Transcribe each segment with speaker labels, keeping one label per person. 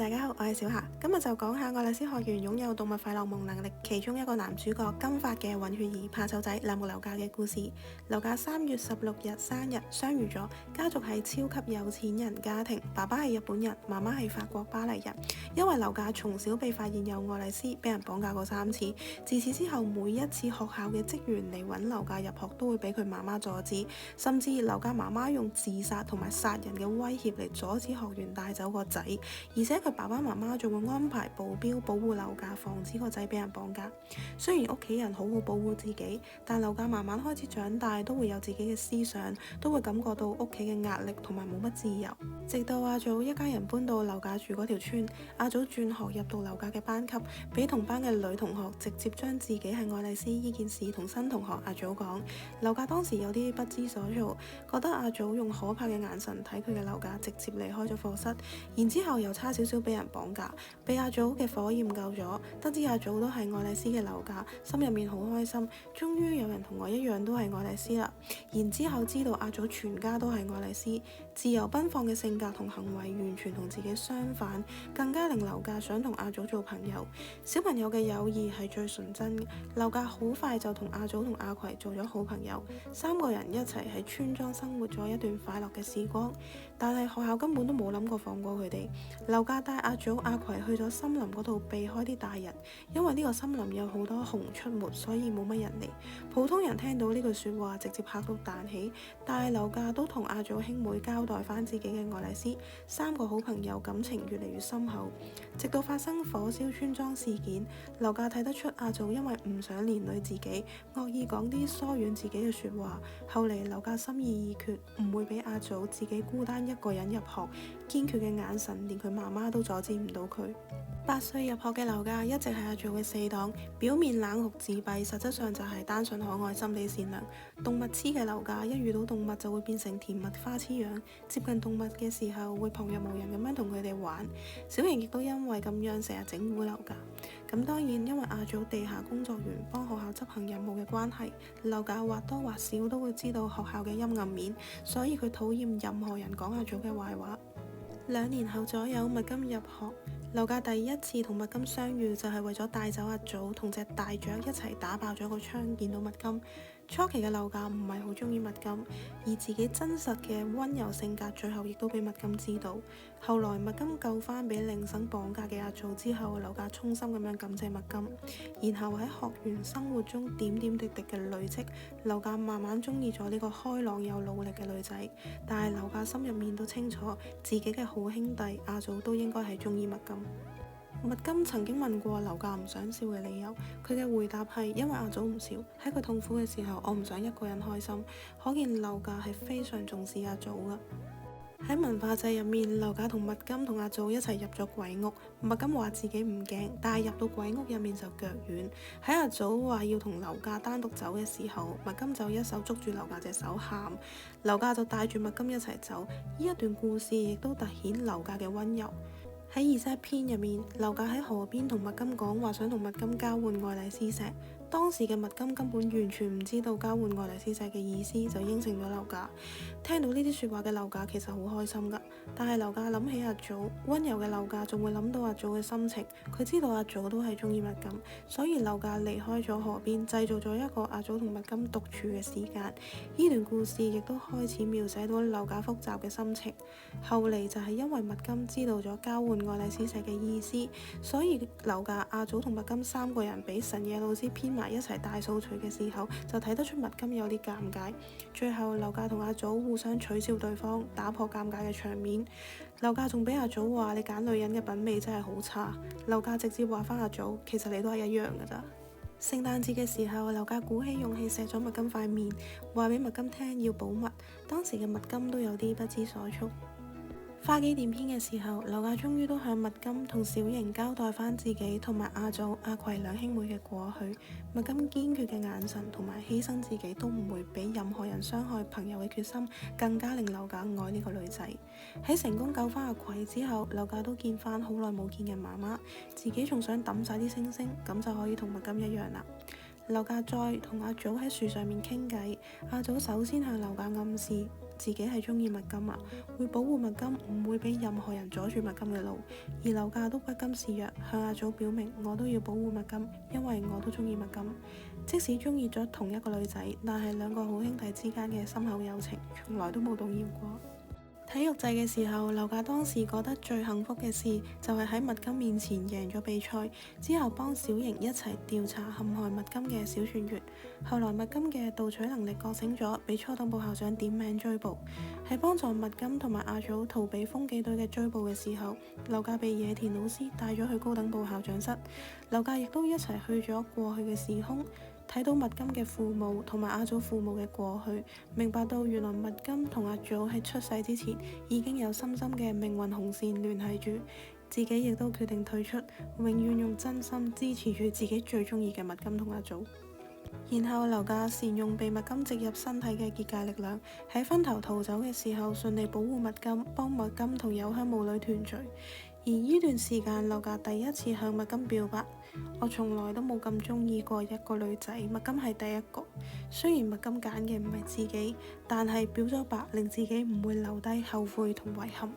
Speaker 1: 大家好，我係小霞，今日就講下愛麗絲學園擁有動物費洛蒙能力其中一個男主角金髮嘅混血兒怕醜仔納木樓價嘅故事。樓價3月16日生日，雙魚座，家族係超級有錢人家庭，爸爸係日本人，媽媽係法國巴黎人。因為樓價從小被發現有愛麗絲，俾人綁架過3次，自此之後每一次學校嘅職員嚟揾樓價入學都會俾佢媽媽阻止，甚至樓價媽媽用自殺同埋殺人嘅威脅嚟阻止學員帶走個仔。而且佢爸爸媽媽仲會安排保鏢保護樓價，防止個仔俾人綁架。雖然屋企人好好保護自己，但樓價慢慢開始長大，都會有自己嘅思想，都會感覺到屋企嘅壓力同埋冇乜自由。直到阿祖一家人搬到樓價住嗰條村，阿祖轉學入到樓價嘅班級，俾同班嘅女同學直接將自己係愛麗絲呢件事同新同學阿祖講。樓價當時有啲不知所措，覺得阿祖用可怕嘅眼神睇佢嘅樓價，直接離開咗課室，然之後又差少少俾人綁架，被阿祖嘅火焰救咗。得知阿祖都係愛麗絲嘅樓價，心入面好開心，終於有人同我一樣都係愛麗絲啦。然之後知道阿祖全家都係愛麗絲，自由奔放嘅性格同行為完全同自己相反，更加令樓價想同阿祖做朋友。小朋友嘅友誼係最純真嘅，樓價好快就同阿祖同阿葵做咗好朋友，3個人一齊喺村莊生活咗一段快樂嘅時光。但係學校根本都冇諗過放過佢哋。樓價帶阿祖阿葵去咗森林嗰度避開啲大人，因為呢個森林有好多熊出沒，所以冇乜人嚟。普通人聽到呢句説話直接嚇到彈起，但係樓價都同阿祖兄妹交代翻自己嘅愛麗絲，3個好朋友感情越嚟越深厚。直到發生火燒村莊事件，樓價睇得出阿祖因為唔想連累自己，惡意講啲疏遠自己嘅説話。後嚟樓價心意已決，唔會俾阿祖自己孤單一個人入學，堅決嘅眼神連佢媽媽都阻止唔到佢。8歲入學嘅樓價一直係阿祖嘅死黨，表面冷酷自閉，實質上就係單純可愛、心地善良。動物痴嘅樓價一遇到動物就會變成甜蜜花痴樣，接近動物嘅時候會旁若無人咁樣同佢哋玩。小瑩亦都因為咁樣成日整蠱樓價。咁當然因為阿祖地下工作員幫學校執行任務嘅關係，樓價或多或少都會知道學校嘅陰暗面，所以佢討厭任何人講阿祖嘅壞話。2年後左右，麥金入學。樓價第一次同麥金相遇就係為咗帶走阿祖同隻大雀一齊打爆咗個窗，見到麥金。初期嘅樓價唔係好中意麥金，而自己真實嘅溫柔性格最後亦都俾麥金知道。後來麥金救翻俾鈴繩綁架嘅阿祖之後，樓價衷心咁樣感謝麥金，然後喺學園生活中點點滴滴嘅累積，樓價慢慢中意咗呢個開朗又努力嘅女仔。但係樓價心入面都清楚，自己嘅好兄弟阿祖都應該係中意麥金。麥金曾經問過樓價唔想笑嘅理由，佢嘅回答係因為阿祖唔笑，喺佢痛苦嘅時候，我唔想一個人開心。可見樓價係非常重視阿祖㗎。喺文化祭入面，樓價同麥金同阿祖一齊入咗鬼屋。麥金話自己唔驚，但係入到鬼屋入面就腳軟。喺阿祖話要同樓價單獨走嘅時候，麥金就一手捉住樓價隻手喊，樓價就帶住麥金一齊走。呢一段故事亦都凸顯樓價嘅溫柔。喺2Z篇入面，樓價喺河邊同麥金講話，想同麥金交換愛麗絲石。當時嘅麥金根本完全唔知道交換愛麗絲石嘅意思，就應承咗樓價。聽到呢啲説話嘅樓價其實好開心㗎，但係樓價諗起阿祖，溫柔嘅樓價仲會諗到阿祖嘅心情。佢知道阿祖都係中意麥金，所以樓價離開咗河邊，製造咗一個阿祖同麥金獨處嘅時間。呢段故事亦都開始描寫到樓價複雜嘅心情。後嚟就係因為麥金知道咗交換愛麗絲石嘅意思，所以樓價、阿祖同麥金3個人俾神野老師編埋一齊大掃除嘅時候，就睇得出麥金有啲尷尬。最後樓價同阿祖互相取笑對方，打破尷尬嘅場面。樓價仲俾阿祖話：你揀女人嘅品味真係好差。樓價直接話返阿祖：其實你都係一樣㗎咋。聖誕節嘅時候，樓價鼓起勇氣錫咗麥金塊面，話俾麥金聽要保密。當時嘅麥金都有啲不知所措。花紀念篇嘅時候，樓價終於都向麥金同小瑩交代翻自己同埋阿祖、阿葵兩兄妹嘅過去。麥金堅決嘅眼神同埋犧牲自己都唔會俾任何人傷害朋友嘅決心，更加令樓價愛呢個女仔。喺成功救翻阿葵之後，樓價都見翻好耐冇見嘅媽媽，自己仲想抌晒啲星星，咁就可以同麥金一樣啦。劉家再同阿祖喺樹上面傾偈，阿祖首先向劉家暗示自己係中意麥金啊，會保護麥金，唔會俾任何人阻住麥金嘅路。而劉家都不甘示弱，向阿祖表明我都要保護麥金，因為我都中意麥金。即使中意咗同一個女仔，但係兩個好兄弟之間嘅深厚友情，從來都冇動搖過。體育祭嘅時候，劉家當時覺得最幸福嘅事就係喺麥金面前贏咗比賽，之後幫小瑩一齊調查陷害麥金嘅小船員。後來麥金嘅盜取能力覺醒咗，俾初等部校長點名追捕。喺幫助麥金同埋阿祖逃避風紀隊嘅追捕嘅時候，劉家被野田老師帶咗去高等部校長室，劉家亦都一齊去咗過去嘅時空。睇到麥金嘅父母同埋阿祖父母嘅過去，明白到原來麥金同阿祖喺出世之前已經有深深嘅命運紅線聯繫住，自己亦都決定退出，永遠用真心支持住自己最中意嘅麥金同阿祖。然後劉家善用被麥金植入身體嘅結界力量，喺分頭逃走嘅時候順利保護麥金，幫麥金同有香母女團聚。而呢段時間，劉家第一次向麥金表白，我從來都冇咁中意過一個女仔，麥金係第一個。雖然麥金揀嘅唔係自己，但係表咗白，令自己唔會留低後悔同遺憾。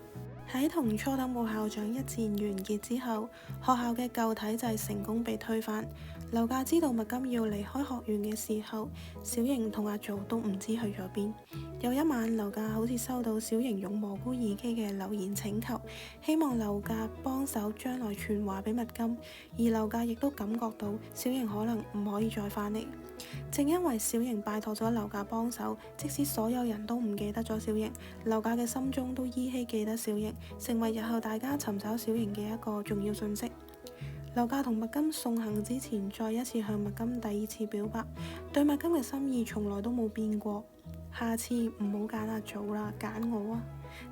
Speaker 1: 喺同初等部校長一戰完結之後，學校嘅舊體制成功被推翻。劉家知道麥金要離開學院嘅時候，小瑩同阿祖都唔知去咗邊。有一晚，劉家好似收到小瑩用蘑菇耳機嘅留言請求，希望劉家幫手將來傳話俾麥金，而劉家亦都感覺到小瑩可能唔可以再返嚟。正因為小瑩拜託咗劉家幫手，即使所有人都唔記得咗小瑩，劉家嘅心中都依稀記得小瑩，成為日後大家尋找小瑩嘅一個重要訊息。劉家同麥金送行之前，再一次向麥金第二次表白，對麥金嘅心意從來都冇變過。下次唔好揀阿祖啦，揀我啊！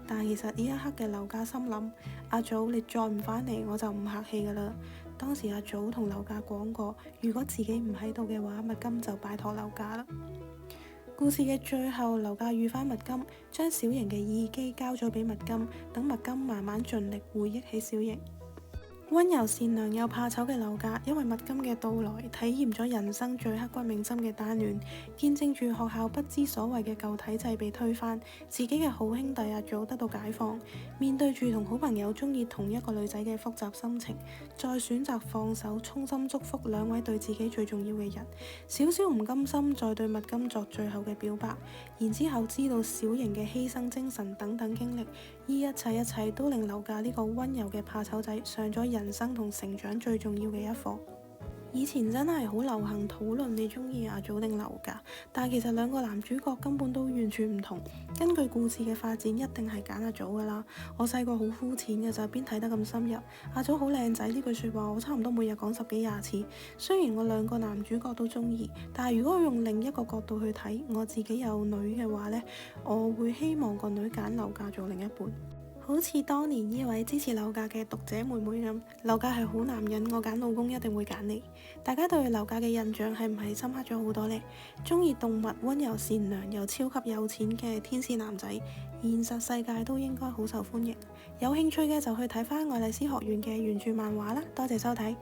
Speaker 1: 但其實呢一刻嘅劉家心諗，阿祖你再唔返嚟，我就唔客氣噶啦。當時阿祖同劉家講過，如果自己唔喺度嘅話，麥金就拜託劉家啦。故事嘅最後，劉家遇返麥金，將小瑩嘅耳機交咗俾麥金，等麥金慢慢盡力回憶起小瑩。溫柔善良又怕醜嘅劉家，因為麥金嘅到來，體驗咗人生最刻骨銘心嘅單戀，見證住學校不知所謂嘅舊體制被推翻，自己嘅好兄弟阿祖得到解放，面對住同好朋友中意同一個女仔嘅複雜心情，再選擇放手，衷心祝福兩位對自己最重要嘅人，少少唔甘心，再對麥金作最後嘅表白，然之後知道小瑩嘅犧牲精神等等經歷，依一切都令劉家呢個溫柔嘅怕醜仔上咗人生同成長最重要嘅一課。以前真係好流行討論你中意阿祖定劉家，但其實兩個男主角根本都完全唔同。根據故事嘅發展，一定係揀阿祖噶啦。我細個好膚淺嘅就邊睇得咁深入。阿祖好靚仔呢句說話，我差唔多每日講10幾20次。雖然我兩個男主角都中意，但係如果我用另一個角度去睇，我自己有女嘅話呢，我會希望個女揀劉家做另一半。好似當年呢位支持劉家嘅讀者妹妹咁，劉家係好男人，我揀老公一定會揀你。大家對劉家嘅印象係唔係深刻咗好多呢？中意動物、溫柔善良又超級有錢嘅天使男仔，現實世界都應該好受歡迎。有興趣嘅就去睇返愛麗絲學院嘅原著漫畫啦。多謝收睇。